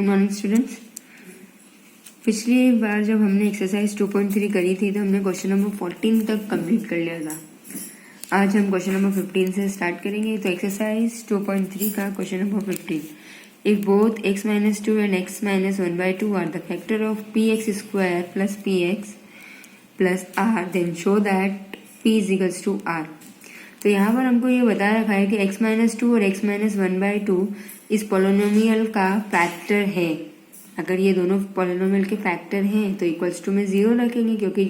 Good morning students. पिछली बार जब हमने एक्सरसाइज 2.3 करी थी तो हमने क्वेश्चन नंबर 14 तक कंप्लीट कर लिया था। आज हम क्वेश्चन नंबर 15 से स्टार्ट करेंगे। तो एक्सरसाइज 2.3 का question number 15, if both x - 2 and x - 1/2 are the factor of px² plus px plus r, then show that p is equals to r। तो यहाँ पर हमको ये बता रखा है कि x - 2 और x - 1/2 इस पोलिनोमियल का फैक्टर है। अगर ये दोनों पोलिनोमियल के फैक्टर हैं तो इक्वल्स टू में 0 रखेंगे, क्योंकि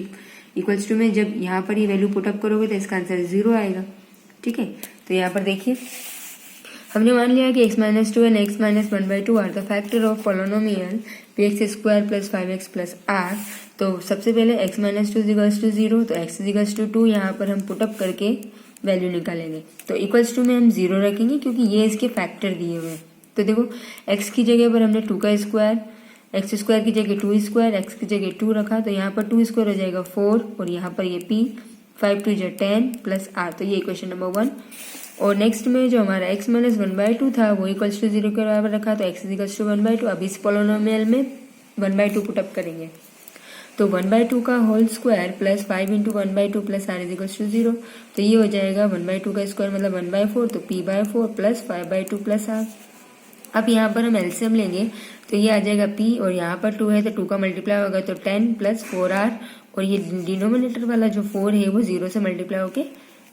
इक्वल्स टू में जब यहाँ पर ये वैल्यू पुटअप करोगे तो इसका आंसर 0 आएगा। ठीक है, तो यहाँ पर देखिए हमने मान लिया कि x - 2 and x - 1/2 are the factor of polynomial px² plus 5x plus r। तो सबसे पहले x - 2 इक्वल्स टू 0, तो x इक्वल्स टू 2 यहाँ पर हम पुटअप करके वैल्यू निकालेंगे। तो इक्वल्स टू में हम 0 रखेंगे क्योंकि ये इसके फैक्टर दिए हुए हैं। तो देखो x की जगह पर हमने 2 का स्क्वायर, x स्क्वायर की जगह 2 स्क्वायर, x की जगह 2 रखा, तो यहाँ पर 2 स्क्वायर हो जाएगा 4 और यहाँ पर ये p 5 2 10 प्लस r। तो ये इक्वेशन नंबर 1। और नेक्स्ट में जो हमारा x - 1/2 था वो इक्वल्स टू 0 के बराबर रखा, तो x इक्वल्स टू 1/2। अब इस पोलिनोमियल में 1/2 पुटअप करेंगे, तो 1/2 का whole square plus 5 into 1/2 plus r is equals to 0। तो ये हो जाएगा 1/2 का स्क्वायर मतलब 1/4, तो p/4 प्लस 5/2 प्लस r। अब यहाँ पर हम एलसीएम लेंगे तो ये आ जाएगा p और यहाँ पर 2 है तो 2 का मल्टीप्लाई होगा तो 10 प्लस 4r, और ये डिनोमिनेटर वाला जो 4 है वो 0 से मल्टीप्लाई होके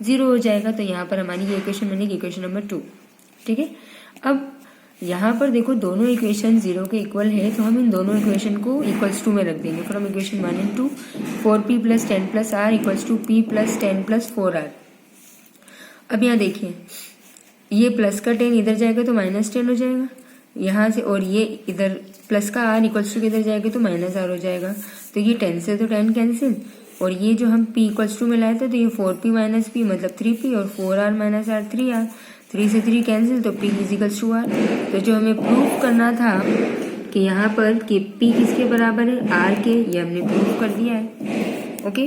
0 हो जाएगा। तो यहाँ पर हमारी ये इक्वेशन बनेगी इक्वेशन नंबर 2। ठीक है, अब यहाँ पर देखो दोनों इक्वेशन 0 के इक्वल है, तो हम इन दोनों इक्वेशन को इक्वल्स टू में रख देंगे। From equation 1 and 2 4p plus 10 plus r equals to p plus 10 plus 4r। अब यहाँ देखिए ये प्लस का 10 इधर जाएगा तो माइनस 10 हो जाएगा यहाँ से, और ये इधर प्लस का r इक्वल्स टू इधर जाएगा तो माइनस r हो जाएगा। तो ये 10 से तो 10 कैंसिल, और ये जो हम p इक्वल्स टू में लाए थे तो ये 4p माइनस p मतलब 3p, और 4r माइनस r 3r, 3 से 3 कैंसिल तो p is equals to r। तो जो हमें प्रूफ करना था कि यहाँ पर कि p किसके बराबर है, r के, ये हमने प्रूफ कर दिया है। ओके,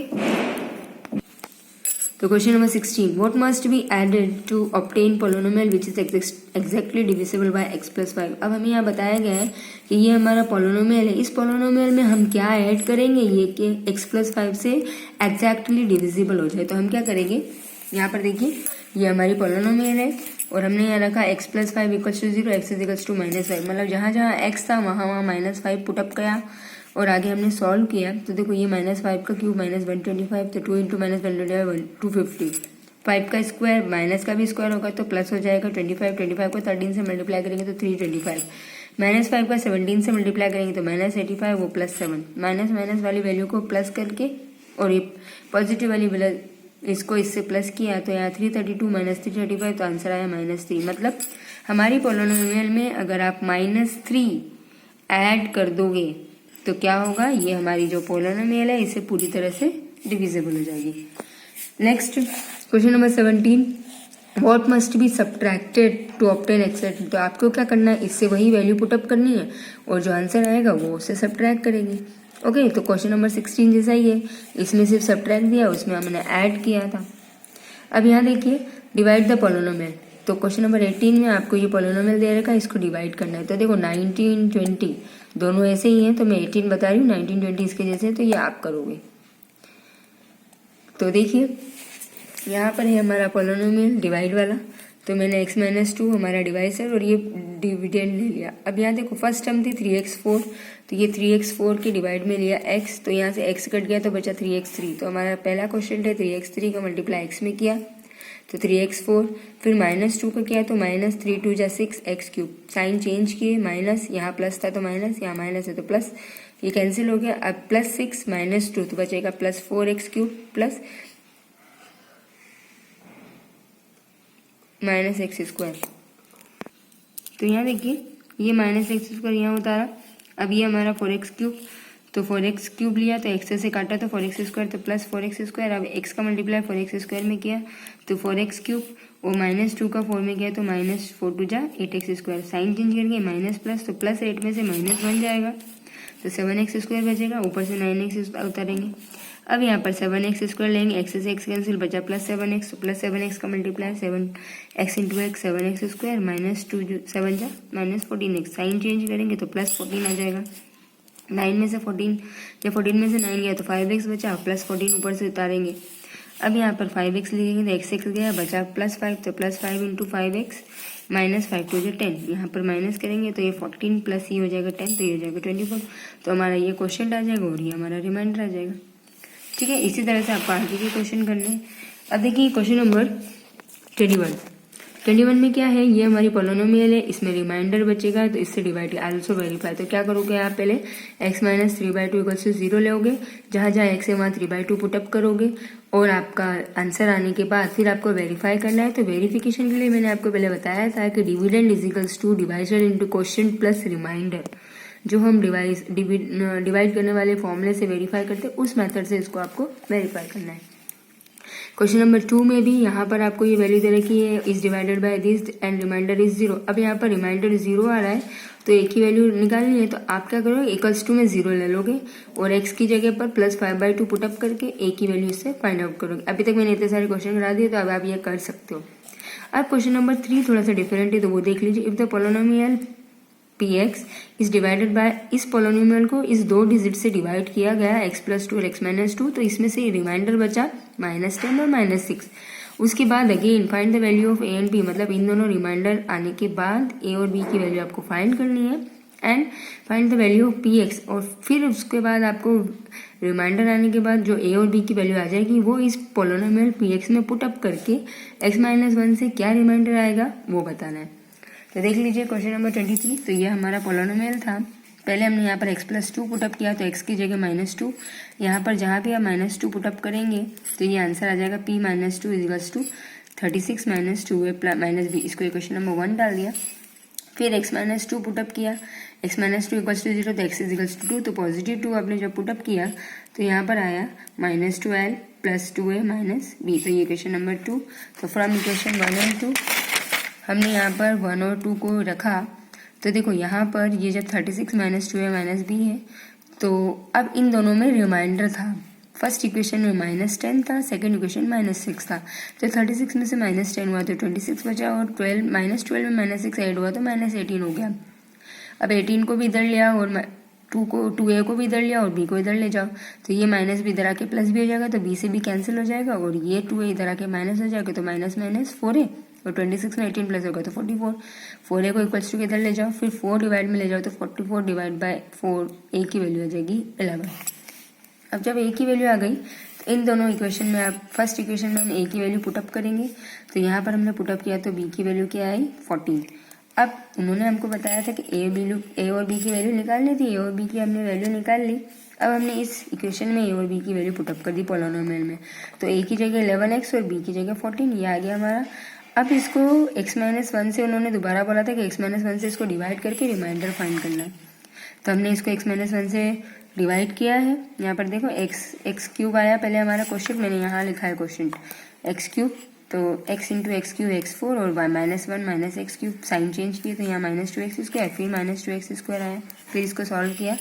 तो question number 16, what must be added to obtain polynomial which is exactly divisible by x plus 5। अब हमें यहाँ बताया गया है कि ये हमारा पोलिनोमियल है, इस पोलिनोमियल में हम क्या ऐड करेंगे ये कि x प्लस 5 से एग्जैक्टली डिविजिबल हो जाए। तो हम क्या करेंगे, यहाँ पर देखिए ये हमारी पोलिनोमियल है और हमने यहाँ रखा x plus 5 equals to 0, x is equals to -5, मतलब जहाँ जहाँ x था वहाँ -5 पुटअप किया और आगे हमने सॉल्व किया। तो देखो ये -5 का क्यूब -125, तो 2 इंटू -125 250, 5 का स्क्वायर माइनस का भी स्क्वायर होगा तो प्लस हो जाएगा 25 को 13 से मल्टीप्लाई करेंगे तो 325, -5 का 17 से मल्टीप्लाई करेंगे तो -85 वो +7, माइनस वाली वैल्यू को प्लस करके और ये पॉजिटिव वाली इसको इससे प्लस किया तो यहाँ 332 - 335 तो आंसर आया -3। मतलब हमारी पोलिनोमियल में अगर आप -3 ऐड कर दोगे तो क्या होगा, ये हमारी जो पोलिनोमियल है इसे पूरी तरह से डिविजिबल हो जाएगी। Next question number 17, what must be subtracted to obtain x। तो आपको क्या करना है, इससे वही वैल्यू पुटअप करनी है और जो आंसर आएगा वो उससे सब्ट्रैक्ट करेंगे। ओके, तो क्वेश्चन नंबर 16 जैसा ही है, इसमें सिर्फ सब्ट्रैक्ट दिया, उसमें हमने ऐड किया था। अब यहाँ देखिए डिवाइड द पोलिनोमियल। तो क्वेश्चन नंबर 18 में आपको ये पोलिनोमियल दे रखा है, इसको डिवाइड करना है। तो देखो 19 20 दोनों ऐसे ही हैं, तो मैं 18 बता रही हूँ, 19 20 इसके जैसे, तो ये आप करोगे। तो देखिए यहाँ पर है हमारा पोलिनोमियल डिवाइड वाला, तो मैंने x - 2 हमारा डिवाइसर और ये डिविडेंड ले लिया। अब यहाँ देखो फर्स्ट टर्म थी 3x4, तो ये 3x4 के डिवाइड में लिया x, तो यहाँ से x कट गया तो बचा 3x3। तो हमारा पहला क्वेश्चन है 3x3 का मल्टीप्लाई x में किया तो 3x4, फिर -2 का किया तो -3 2 जा 6 x3, साइन चेंज किए, माइनस यहाँ प्लस था तो माइनस, यहाँ माइनस है तो प्लस, ये कैंसिल हो गया। अब +6 -2 तो बचेगा +4 x3 प्लस -x²। तो यहाँ देखिए ये -x² यहाँ उतारा। अब ये हमारा 4x3, तो 4x3 लिया तो x से काटा तो 4x² तो प्लस 4x²। अब x का मल्टीप्लाई 4x² में किया तो 4x3 और -2 का 4 में किया तो -4 2 जा 8x², साइन चेंज करके माइनस प्लस, तो +8 में से -1 जाएगा तो 7x² बचेगा, ऊपर से 9x उतारेंगे। अब यहाँ पर 7x² लेंगे, x से x कैंसिल, बचा +7x, तो +7x का multiply 7x into x 7x² minus 2 7 जा -14x, साइन चेंज करेंगे तो +14 आ जाएगा। 9 में से 14 या 14 में से 9 गया तो 5x बचा, +14 ऊपर से उतारेंगे। अब यहाँ पर 5x लिखेंगे तो x गया, बचा +5, तो +5 इंटू 5x -5 2 जो 10, यहाँ पर माइनस करेंगे तो ये 14 प्लस ये हो जाएगा 10, तो ये हो जाएगा 24। तो हमारा ये क्वेश्चन आ जाएगा और ये हमारा रिमाइंडर आ जाएगा। ठीक है, इसी तरह से आपको आगे के क्वेश्चन करने हैं। अब देखिए क्वेश्चन नंबर 21 में क्या है, ये हमारी पोलिनोमियल है, इसमें रिमाइंडर बचेगा तो इससे डिवाइड आल्सो वेरीफाई। तो क्या करोगे आप, पहले x माइनस 3/2 = 0 लोगे, जहाँ जहाँ x है वहाँ 3/2 पुटअप करोगे और आपका आंसर आने के बाद फिर आपको वेरीफाई करना है। तो वेरिफिकेशन के लिए मैंने आपको पहले बताया था कि dividend = divided into question plus remainder, जो हम डिवाइड करने वाले फॉर्मूले से वेरीफाई करते हैं उस मेथड से इसको आपको वेरीफाई करना है। क्वेश्चन नंबर 2 में भी यहाँ पर आपको ये वैल्यू दे रखी है, is divided by this and remainder is 0। अब यहाँ पर रिमाइंडर 0 आ रहा है तो एक ही वैल्यू निकालनी है, तो आप क्या करोगे, = में 0 ले लोगे और x की जगह पर +5/2 पुटअप करके एक ही वैल्यू इससे फाइंड आउट करोगे। अभी तक मैंने इतने सारे क्वेश्चन करा दिए तो अब आप ये कर सकते हो। अब क्वेश्चन नंबर 3 थोड़ा सा डिफरेंट है, तो वो देख लीजिए। If the polynomial px is divided bye, इस पोलिनोमियल को इस 2 डिजिट से डिवाइड किया गया x + 2 और x - 2, तो इसमें से रिमाइंडर बचा -10 और -6। उसके बाद again find the value of a and b, मतलब इन दोनों रिमाइंडर आने के बाद a और b की वैल्यू आपको फाइंड करनी है and find the value of px, और फिर उसके बाद आपको रिमाइंडर आने के बाद जो a और b की वैल्यू आ जाएगी वो इस पोलिनोमियल px में पुटअप करके x - 1 से क्या रिमाइंडर आएगा वो बताना है। तो देख लीजिए क्वेश्चन नंबर 23। तो ये हमारा पोलिनोमियल था, पहले हमने यहाँ पर x + 2 पुटअप किया तो x की जगह -2, यहाँ पर जहाँ भी आप -2 पुटअप करेंगे तो ये आंसर आ जाएगा p - 2 = 36 - 2a - b। इसको क्वेश्चन नंबर 1 डाल दिया। फिर x - 2 पुटअप किया, x - 2 = 0 तो x = 2, तो पॉजिटिव 2 आपने जब पुटअप किया तो यहाँ पर आया -2l + 2a - b। तो ये क्वेश्चन नंबर 2। तो फ्रॉम इक्वेशन 1 और 2 हमने यहाँ पर 1 और 2 को रखा, तो देखो यहाँ पर ये जब 36 - 2a - b है तो अब इन दोनों में रिमाइंडर था। फर्स्ट इक्वेशन में -10 था, सेकंड इक्वेशन -6 था, तो 36 में से -10 हुआ तो 26 बचा और -12 में -6 ऐड हुआ तो -18 हो गया। अब 18 को भी इधर लिया और 2a को भी इधर लिया और b को इधर ले जाओ, तो ये माइनस भी इधर आके प्लस भी हो जाएगा, तो b से भी कैंसिल हो जाएगा और ये 2a इधर आके माइनस हो जाएगा, तो माइनस 4a और 26 में 18 प्लस होगा तो 44। 4a को = के इधर ले जाओ, फिर 4 डिवाइड में ले जाओ तो 44 डिवाइड बाय 4 a की वैल्यू आ जाएगी 11। अब जब a की वैल्यू आ गई तो इन दोनों इक्वेशन में आप फर्स्ट इक्वेशन में हम a की वैल्यू पुटअप करेंगे, तो यहाँ पर हमने पुटअप किया तो b की वैल्यू क्या आई 14। अब उन्होंने हमको बताया था कि a और b की वैल्यू निकालनी थी, a और b की हमने वैल्यू निकाल ली। अब हमने इस इक्वेशन में a और b की वैल्यू पुटअप कर दी पोलिनोमियल में, तो a की जगह 11x और b की जगह 14, ये आ गया हमारा। अब इसको x - 1 से उन्होंने दोबारा बोला था कि x - 1 से इसको डिवाइड करके रिमाइंडर फाइंड करना है, तो हमने इसको x - 1 से डिवाइड किया है। यहाँ पर देखो x³ आया पहले हमारा क्वेश्चन, मैंने यहाँ लिखा है क्वेश्चन x³, तो x × x³ x4 और -1 - x³ साइन चेंज किए तो यहाँ -2x² फिर -2x² आया, फिर इसको सॉल्व किया,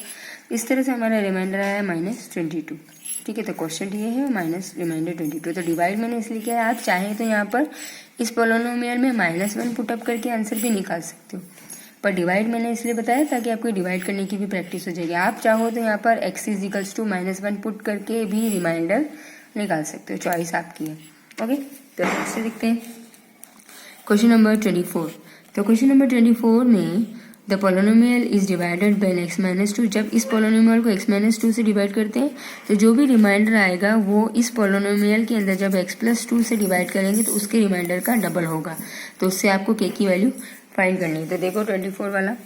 इस तरह से हमारा रिमाइंडर आया -22। ठीक है, तो क्वेश्चन ये है माइनस रिमाइंडर 22। तो डिवाइड मैंने इसलिए किया है, आप चाहें तो यहाँ पर इस पोलिनोमियल में -1 पुटअप करके आंसर भी निकाल सकते हो, पर डिवाइड मैंने इसलिए बताया ताकि आपको डिवाइड करने की भी प्रैक्टिस हो जाएगी। आप चाहो तो यहाँ पर x = -1 पुट करके भी रिमाइंडर निकाल सकते हो, चॉइस आपकी है। ओके, तो नेक्स्ट देखते हैं क्वेश्चन नंबर 24। तो क्वेश्चन नंबर 24 में the polynomial is divided bye x - 2। जब इस पोलिनोमियल को x - 2 से डिवाइड करते हैं तो जो भी रिमाइंडर आएगा वो इस पोलिनोमियल के अंदर जब x + 2 से डिवाइड करेंगे तो उसके रिमाइंडर का डबल होगा, तो उससे आपको k की वैल्यू फाइंड करनी है। तो देखो 24 वाला,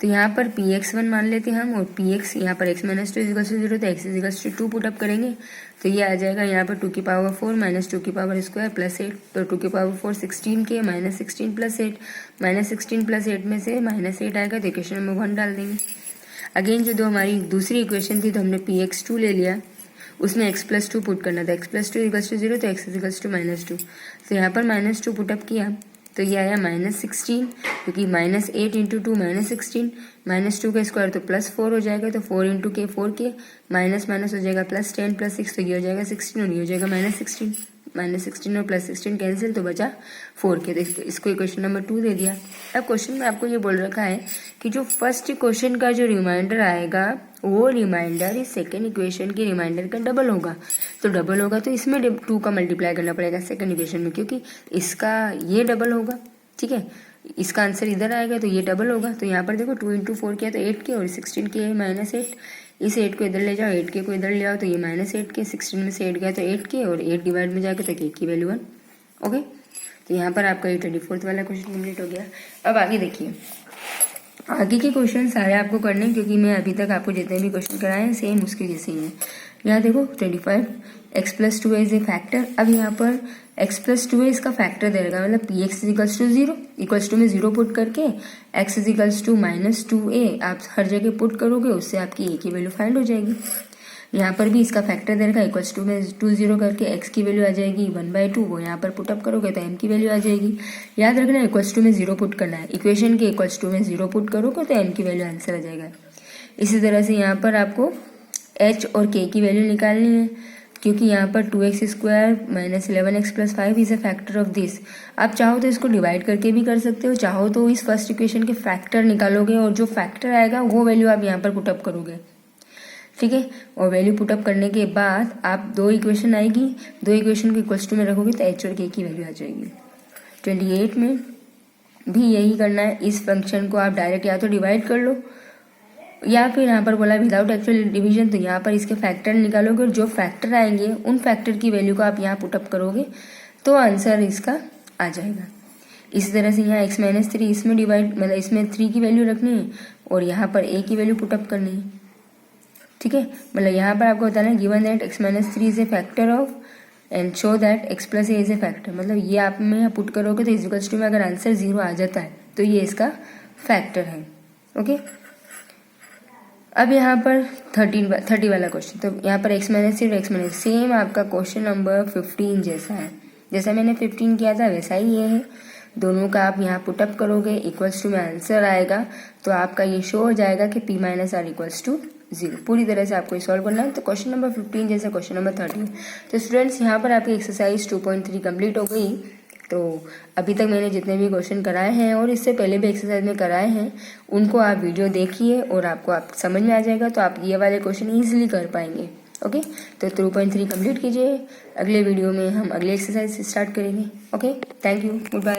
तो यहाँ पर px1 मान लेते हैं हम और px यहाँ पर x - 2 = 0 तो x = 2 पुटअप करेंगे, तो ये आ जाएगा यहाँ पर 2 की पावर 4 - 2 की पावर स्क्वायर प्लस 8, तो 2 की पावर 4 16 के -16 प्लस 8, -16 प्लस 8 में से -8 आएगा, तो इक्वेशन नंबर 1 डाल देंगे। अगेन जो हमारी दूसरी इक्वेशन थी तो हमने px2 ले लिया, उसमें x + 2 पुट करना था, x + 2 = 0 तो x = -2, तो यहाँ पर -2 पुटअप किया तो ये आया -16, क्योंकि -8 इंटू 2 -16, -2 का स्क्वायर तो +4 हो जाएगा, तो 4 इंटू के 4k, माइनस माइनस हो जाएगा +10 +6, तो ये हो जाएगा 16 और ये हो जाएगा -16, -16 और +16 कैंसिल, तो बचा 4k। तो इसको इक्वेशन नंबर 2 दे दिया। अब क्वेश्चन में आपको ये बोल रखा है कि जो फर्स्ट क्वेश्चन का जो रिमाइंडर आएगा वो रिमाइंडर इस सेकेंड इक्वेशन के रिमाइंडर का डबल होगा। तो डबल होगा तो इसमें 2 का मल्टीप्लाई करना पड़ेगा सेकेंड इक्वेशन में, क्योंकि इसका ये डबल होगा। ठीक है, इसका आंसर इधर आएगा तो ये डबल होगा। तो यहाँ पर देखो 2 इंटू 4 किया तो 8k और 16k है -8, इस 8 को इधर ले जाओ, 8k को इधर ले आओ तो ये -8k, 16 में से 8 गया तो 8k और 8 डिवाइड में जाकर तो k की वैल्यू 1। ओके, तो यहाँ पर आपका ये 24th वाला क्वेश्चन कंप्लीट हो गया। अब आगे देखिए, आगे के क्वेश्चन सारे आपको करने हैं, क्योंकि मैं अभी तक आपको जितने भी क्वेश्चन कराए हैं सेम उसके जैसे ही हैं। यहाँ देखो 25 x+2 इज ए फैक्टर। अब यहाँ पर x+2 इसका फैक्टर दे रहेगा, मतलब px equals to 0, equals to में 0 पुट करके x इजिकल्स टू -2a आप हर जगह पुट करोगे, उससे आपकी a की वैल्यू फाइंड हो जाएगी। यहाँ पर भी इसका फैक्टर दे रखा, इक्वल्स टू में 2 0 करके x की वैल्यू आ जाएगी 1/2, वो यहाँ पर पुटअप करोगे तो m की वैल्यू आ जाएगी। याद रखना इक्वल्स टू में 0 पुट करना है, इक्वेशन के इक्वल्स टू में 0 पुट करोगे तो m की वैल्यू आंसर आ जाएगा। इसी तरह से यहाँ पर आपको h और k की वैल्यू निकालनी है, क्योंकि यहाँ पर 2x² -11x + 5 is a factor of this. आप चाहो तो इसको डिवाइड करके भी कर सकते हो, चाहो तो इस फर्स्ट इक्वेशन के फैक्टर निकालोगे और जो फैक्टर आएगा वो वैल्यू आप यहाँ पर पुटअप करोगे। ठीक है, और वैल्यू पुटअप करने के बाद आप 2 इक्वेशन आएगी, 2 इक्वेशन को इक्वल्स टू में रखोगे तो h और k की वैल्यू आ जाएगी। 28 में भी यही करना है, इस फंक्शन को आप डायरेक्ट या तो डिवाइड कर लो या फिर यहाँ पर बोला विदाउट एक्चुअल डिवीजन, तो यहाँ पर इसके फैक्टर निकालोगे और जो फैक्टर आएंगे उन फैक्टर की वैल्यू को आप यहाँ पुटअप करोगे तो आंसर इसका आ जाएगा। इसी तरह से यहाँ x-3 इसमें डिवाइड, मतलब इसमें 3 की वैल्यू रखनी है और यहाँ पर a की वैल्यू पुटअप करनी है। ठीक है, मतलब यहाँ पर आपको बताना है given that x-3 is a factor of and show that x+a is a factor, मतलब ये आप में यहाँ पुट करोगे तो इक्वल्स टू में अगर आंसर 0 आ जाता है तो ये इसका फैक्टर है। ओके, अब यहाँ पर 30 वाला क्वेश्चन, तो यहाँ पर x-3 और x- सेम आपका क्वेश्चन नंबर 15 जैसा है, जैसा मैंने 15 किया था वैसा ही ये है। दोनों का आप यहाँ पुटअप करोगे, इक्वल्स टू में आंसर आएगा तो आपका ये शो हो जाएगा कि p - r इक्वल्स टू 0। पूरी तरह से आपको सॉल्व करना है। तो क्वेश्चन नंबर 15 जैसा क्वेश्चन नंबर 13। तो स्टूडेंट्स यहाँ पर आपकी एक्सरसाइज 2.3 कंप्लीट हो गई। तो अभी तक मैंने जितने भी क्वेश्चन कराए हैं और इससे पहले भी एक्सरसाइज में कराए हैं उनको आप वीडियो देखिए और आपको आप समझ में आ जाएगा, तो आप ये वाले क्वेश्चन ईजिली कर पाएंगे। ओके, तो 2.3 कंप्लीट कीजिए। अगले वीडियो में हम अगले एक्सरसाइज स्टार्ट करेंगे। Okay, thank you, good bye.